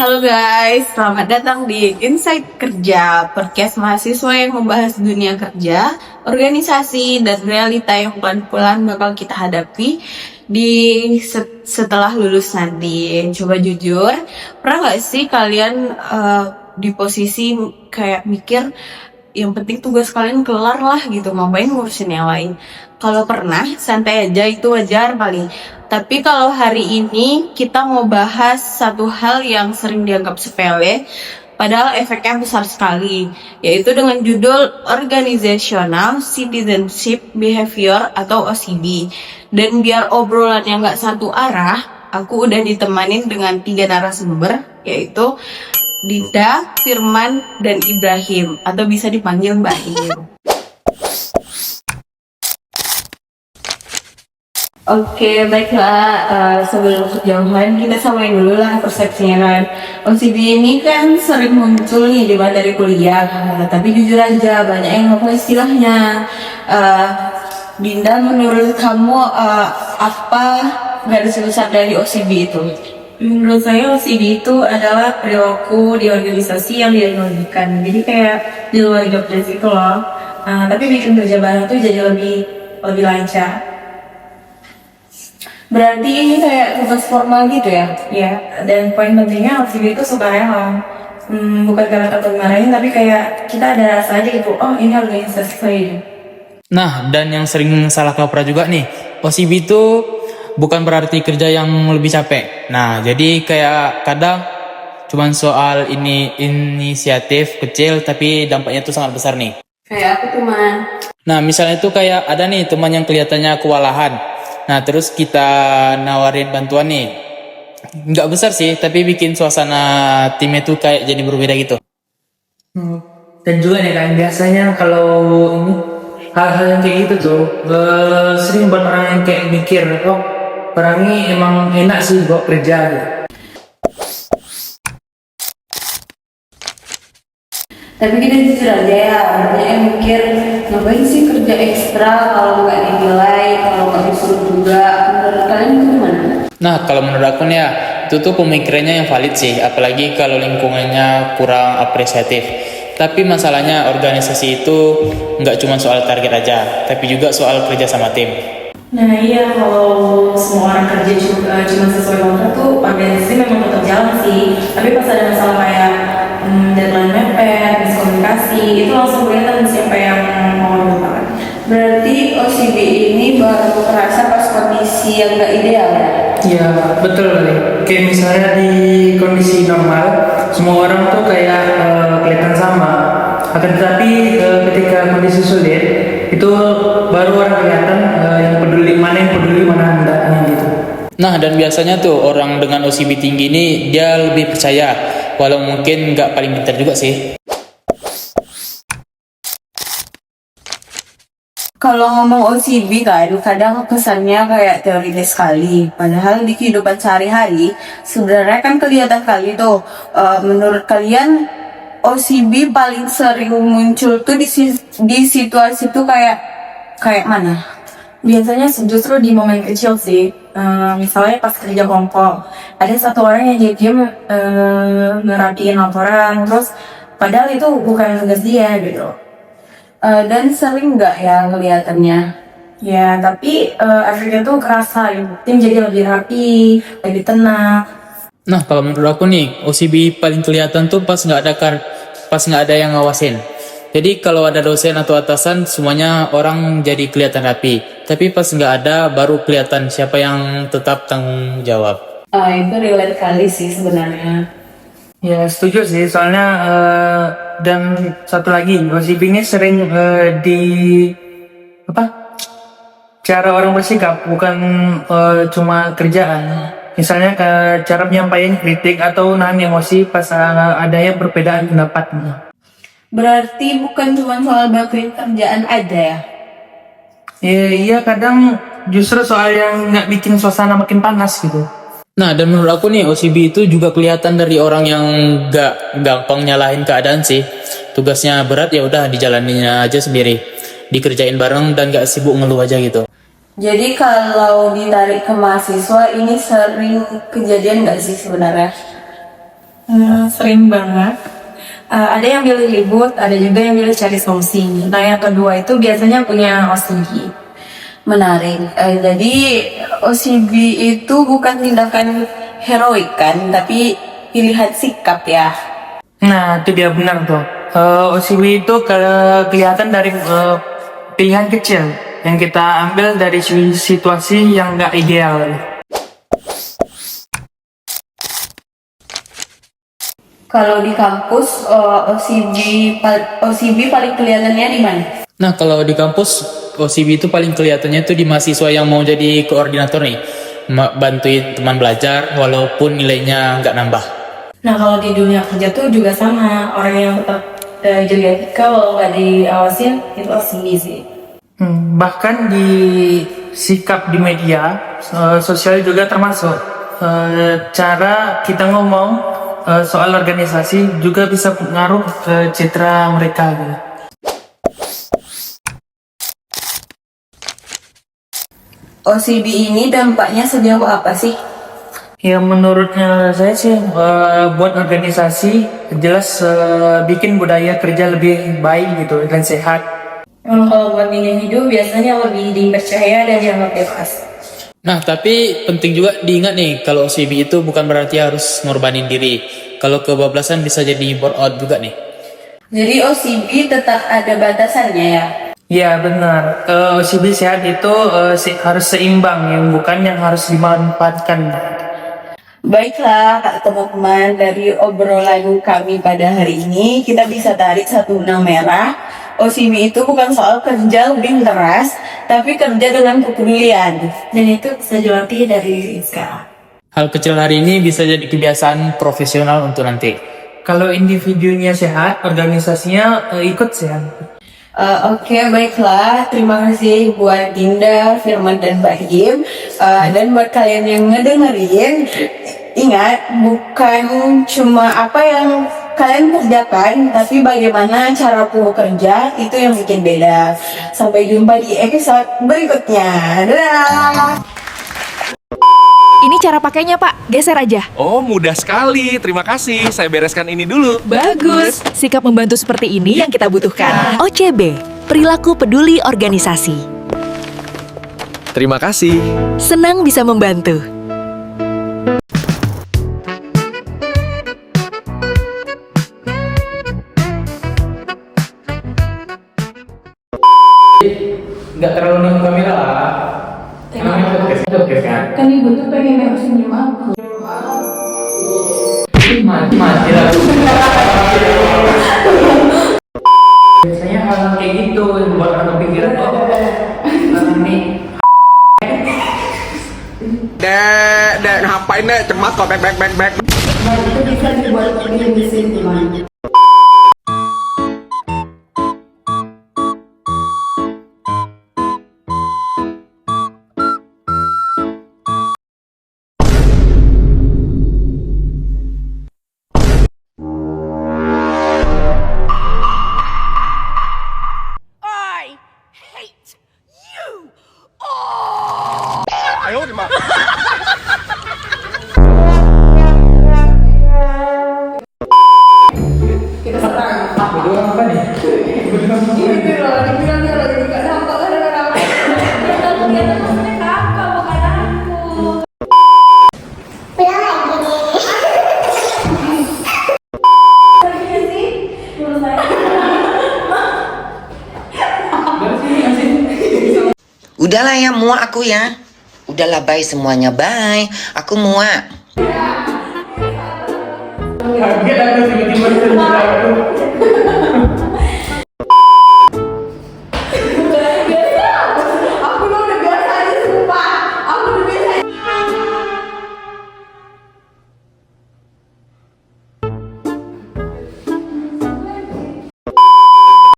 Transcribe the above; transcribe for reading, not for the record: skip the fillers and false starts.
Halo guys, selamat datang di Insight Kerja, podcast mahasiswa yang membahas dunia kerja, organisasi, dan realita yang pelan-pelan bakal kita hadapi di setelah lulus nanti. Coba jujur, pernah gak sih kalian di posisi kayak mikir, yang penting tugas kalian kelar lah gitu, ngapain ngurusin yang lain. Kalau pernah, santai aja, itu wajar kali. Tapi kalau hari ini kita mau bahas satu hal yang sering dianggap sepele, padahal efeknya besar sekali, yaitu dengan judul Organizational Citizenship Behavior atau OCB. Dan biar obrolannya nggak satu arah, aku udah ditemanin dengan 3 narasumber, yaitu Dinda, Firman, dan Ibrahim, atau bisa dipanggil Mbak Im. Oke, baiklah. Sebelum kejauhan, kita samain dulu lah persepsinya kan. OCD ini kan sering muncul nih di dari kuliah, tapi jujur aja banyak yang nggak tahu istilahnya. Dinda, menurut kamu apa garis besar dari OCD itu? Menurut saya OCD itu adalah perilaku di organisasi yang dianalogikan. Jadi kayak di luar job desk itu loh. Tapi bikin kerja bareng tuh jadi lebih lancar. Berarti ini kayak tugas formal gitu ya? Iya. Dan poin pentingnya OCD itu sukarela. Bukan karena takut marahin, tapi kayak kita ada rasa aja gitu. Oh, ini organisasi saya. Nah, dan yang sering salah kaprah juga nih, OCB itu bukan berarti kerja yang lebih capek. Nah, jadi kayak kadang cuman soal inisiatif kecil tapi dampaknya tuh sangat besar nih. Kayak aku teman. Nah, misalnya tuh kayak ada nih teman yang kelihatannya kewalahan. Nah, terus kita nawarin bantuan nih. Nggak besar sih, tapi bikin suasana timnya tuh kayak jadi berbeda gitu. Dan juga nih kan biasanya kalau ini hal-hal yang kayak gitu tuh sering buat orang yang kayak mikir, oh orang ini emang enak sih buat kerja gitu. Tapi kita jujur aja ya, banyak yang mikir ngapain sih kerja ekstra kalau nggak dinilai, kalau nggak disuruh juga. Menurut kalian itu gimana? Nah, kalau menurut aku nih ya, itu tuh pemikirannya yang valid sih, apalagi kalau lingkungannya kurang apresiatif. Tapi masalahnya organisasi itu nggak cuma soal target aja, tapi juga soal kerja sama tim. Nah iya, kalau semua orang kerja cuma sesuai kontrak tuh organisasi memang tetap jalan sih. Tapi pas ada masalah kayak deadline mepet, miskomunikasi, itu langsung kelihatan siapa yang mau lupakan. Berarti OCB ini baru terasa pas kondisi yang nggak ideal ya? Iya betul kali. Kayak misalnya di kondisi normal, semua orang tuh kayak kelihatan sama. Akan tetapi ketika kondisi sulit, itu baru orang kelihatan yang peduli mana hendaknya gitu. Nah, dan biasanya tuh orang dengan OCB tinggi ini dia lebih percaya, walau mungkin nggak paling pintar juga sih. Kalau ngomong OCB kan, kadang kesannya kayak teoritis sekali. Padahal di kehidupan sehari-hari, sebenarnya kan kelihatan kali tuh. Menurut kalian, OCB paling sering muncul tuh di situasi tuh kayak mana? Biasanya justru di momen kecil sih. Misalnya pas kerja kelompok, ada satu orang yang jadi merhatiin laporan, terus padahal itu bukan tugas dia gitu. Dan sering nggak ya kelihatannya? Ya, tapi efeknya tuh kerasa gitu. Tim jadi lebih rapi, lebih tenang. Nah, kalau menurut aku nih, OCB paling kelihatan tuh pas nggak ada yang ngawasin. Jadi kalau ada dosen atau atasan, semuanya orang jadi kelihatan rapi. Tapi pas nggak ada, baru kelihatan siapa yang tetap tanggung jawab. Itu relate kali sih sebenarnya. Ya setuju sih, soalnya dan satu lagi OCB ini sering cara orang bersikap, bukan cuma kerjaan. Misalnya cara penyampaian kritik atau nahan emosi pas adanya perbedaan pendapat. Berarti bukan cuma soal bantuin kerjaan aja ya? Iya kadang justru soal yang nggak bikin suasana makin panas gitu. Nah, dan menurut aku nih, OCB itu juga kelihatan dari orang yang gak gampang nyalahin keadaan sih. Tugasnya berat, ya udah dijalaninnya aja sendiri. Dikerjain bareng dan gak sibuk ngeluh aja gitu. Jadi kalau ditarik ke mahasiswa, ini sering kejadian nggak sih sebenarnya? Sering banget. Ada yang milih ribut, ada juga yang milih cari solusi. Nah yang kedua itu biasanya punya OCD. Menarik. Jadi OCB itu bukan tindakan heroik kan, tapi pilihan sikap ya. Nah, itu dia benar tuh. OCB itu kelihatan dari pilihan kecil yang kita ambil dari situasi yang nggak ideal. Kalau di kampus OCB paling kelihatannya di mana? Nah, kalau di kampus OCB itu paling kelihatannya itu di mahasiswa yang mau jadi koordinator nih, bantuin teman belajar walaupun nilainya nggak nambah. Nah kalau di dunia kerja tuh juga sama, orang yang tetap jaga etika kalau nggak diawasin itu OCD sih. Bahkan di sikap di media sosial juga termasuk cara kita ngomong soal organisasi juga bisa pengaruh ke citra mereka gitu. OCB ini dampaknya sejauh apa sih? Ya menurutnya saya sih buat organisasi jelas bikin budaya kerja lebih baik gitu dan sehat. Kalau buat individu biasanya lebih dipercaya dan dianggap bebas. Nah, tapi penting juga diingat nih, kalau OCB itu bukan berarti harus ngorbanin diri. Kalau kebablasan bisa jadi burnout juga nih. Jadi OCB tetap ada batasannya ya? Ya benar, OCB sehat itu harus seimbang, yang bukan yang harus dimanfaatkan. Baiklah Kak teman-teman, dari obrolan kami pada hari ini kita bisa tarik satu benang merah. OCB itu bukan soal kerja lebih keras, tapi kerja dengan kepedulian. Dan itu bisa dilatih dari sekarang. Hal kecil hari ini bisa jadi kebiasaan profesional untuk nanti. Kalau individunya sehat, organisasinya ikut sehat. Oke, baiklah. Terima kasih buat Dinda, Firman, dan Bahim. Dan buat kalian yang ngedengerin, ingat, bukan cuma apa yang kalian kerjakan, tapi bagaimana cara kerja itu yang bikin beda. Sampai jumpa di episode berikutnya. Dadah! Ini cara pakainya, Pak. Geser aja. Oh, mudah sekali. Terima kasih. Saya bereskan ini dulu. Bagus. Sikap membantu seperti ini yang kita butuhkan. OCB, Perilaku Peduli Organisasi. Terima kasih. Senang bisa membantu. Nggak terlalu nonton kamera lah. Namanya podcast kan? Kan ibu tuh pengen yang senyum aku. Mati lah. Biasanya hal kayak gitu buat orang kepikiran kok. Nih. Dek, ngapain dek? Cemas kok, back. Nah, itu bisa dibuat di sini gimana? Udahlah ya, muak aku ya. Udahlah, bye semuanya, bye. Aku muak. Kaget aku tiba-tiba